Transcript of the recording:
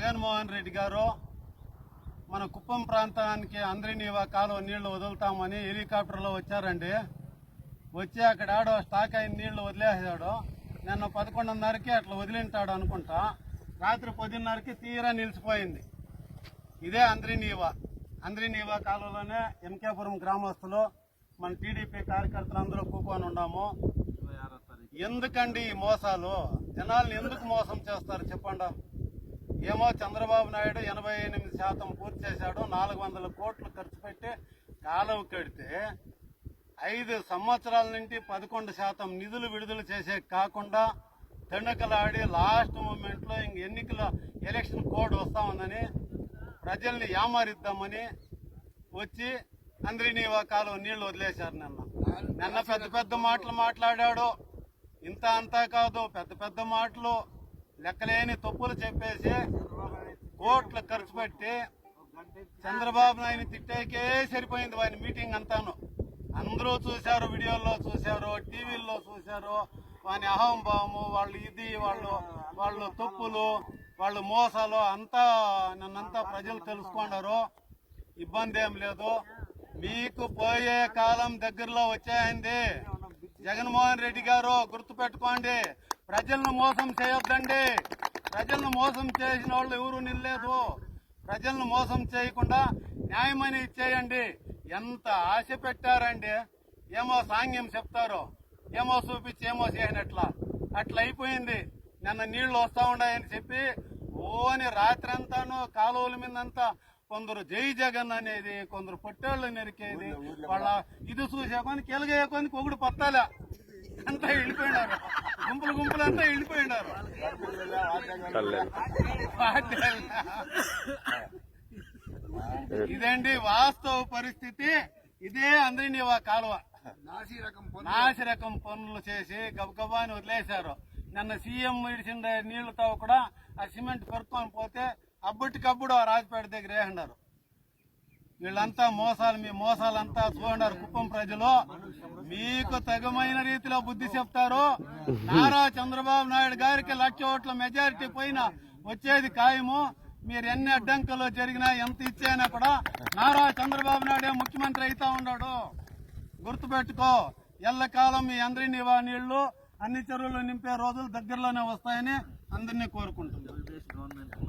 జగన్మోహన్ రెడ్డి గారు మన కుప్పం ప్రాంతానికి అందరినీవా కాలువ నీళ్లు వదులుతామని హెలికాప్టర్లో వచ్చారండి. వచ్చి అక్కడ ఆడో స్టాక్ అయిన నీళ్లు వదిలేసాడు. నిన్న 11:30కి అట్లా వదిలింటాడు అనుకుంటా. రాత్రి 10:30కి తీరా నిలిచిపోయింది. ఇదే అంద్రినీవా కాలువలోనే ఎంకేపురం గ్రామస్తులు మన టీడీపీ కార్యకర్తలు అందరూ కూకొని ఉన్నాము. ఎందుకండి ఈ మోసాలు? జనాల్ని ఎందుకు మోసం చేస్తారు చెప్పండి. ఏమో చంద్రబాబు నాయుడు 88% పూర్తి చేశాడు. 400 కోట్లు ఖర్చు పెట్టి కాలువ కడితే 5 సంవత్సరాల నుండి 11% నిధులు విడుదల చేసే కాకుండా తణుకలాడి లాస్ట్ మూమెంట్ లో ఎన్నికల ఎలక్షన్ కోడ్ వస్తా ఉందని ప్రజల్ని యామారిద్దామని వచ్చి అంద్రినీవా కాలువ నీళ్లు వదిలేశారు. నిన్న పెద్ద మాటలు మాట్లాడాడు. ఇంత అంతా కాదు, పెద్ద మాటలు లెక్కలేని తప్పులు చెప్పేసి కోట్లు ఖర్చు పెట్టి చంద్రబాబు నాయుడు తిట్టేకే సరిపోయింది వాని మీటింగ్ అంతాను. అందరూ చూశారు, వీడియోల్లో చూశారు, టీవీల్లో చూశారు. వాని అహంభావము, వాళ్ళు తప్పులు, వాళ్ళు మోసాలు అంతా నన్నంతా ప్రజలు తెలుసుకున్నారు. ఇబ్బంది ఏం లేదు. మీకు పోయే కాలం దగ్గరలో వచ్చేయండి. జగన్మోహన్ రెడ్డి గారు గుర్తుపెట్టుకోండి, ప్రజలను మోసం చేయొద్దండి. ప్రజలను మోసం చేసిన వాళ్ళు ఎవరు నిల్లేదు. ప్రజలను మోసం చేయకుండా న్యాయమని ఇచ్చేయండి. ఎంత ఆశ పెట్టారండి. ఏమో సాంగ్యం చెప్తారు, ఏమో చూపించి ఏమో చేయనట్లా అట్లా అయిపోయింది. నిన్న నీళ్లు వస్తా ఉన్నాయని చెప్పి ఓని రాత్రి అంతాను కాలువల మీదంతా కొందరు జై జగన్ అనేది, కొందరు పొట్టేళ్లు నరికేది, వాళ్ళ ఇది చూసేకొని కెలగేయకొని కొగుడు పత్తాలే అంతా వెళ్ళిపోయినారు. గుంపులు అంతా వెళ్ళిపోయినారు. ఇదండి వాస్తవ పరిస్థితి. ఇదే అంద్రినీవా కాలువ నాసిరకం పనులు చేసి గబగబాని వదిలేశారు. నిన్న సీఎం ఇడిచిన నీళ్లతో కూడా ఆ సిమెంట్ పెరుక్కొని పోతే అబ్బటికప్పుడు ఆ రాజపేట దగ్గర వేసినారు. వీళ్ళంతా మోసాలు, మీ మోసాలంతా చూడన్నారు. కుప్పం ప్రజలు మీకు తగమైన రీతిలో బుద్ధి చెప్తారు. నారా చంద్రబాబు నాయుడు గారికి 1,00,000 ఓట్ల మెజారిటీ పైన వచ్చేది ఖాయము. మీరు ఎన్ని అడ్డంకులు జరిగినా, ఎంత ఇచ్చాయినా కూడా నారా చంద్రబాబు నాయుడే ముఖ్యమంత్రి అవుతా ఉన్నాడు. గుర్తుపెట్టుకో. ఎల్లకాలం మీ అంద్రినీవా నీళ్లు అన్ని చెరువులు నింపే రోజులు దగ్గరలోనే వస్తాయని అందరినీ కోరుకుంటున్నాను.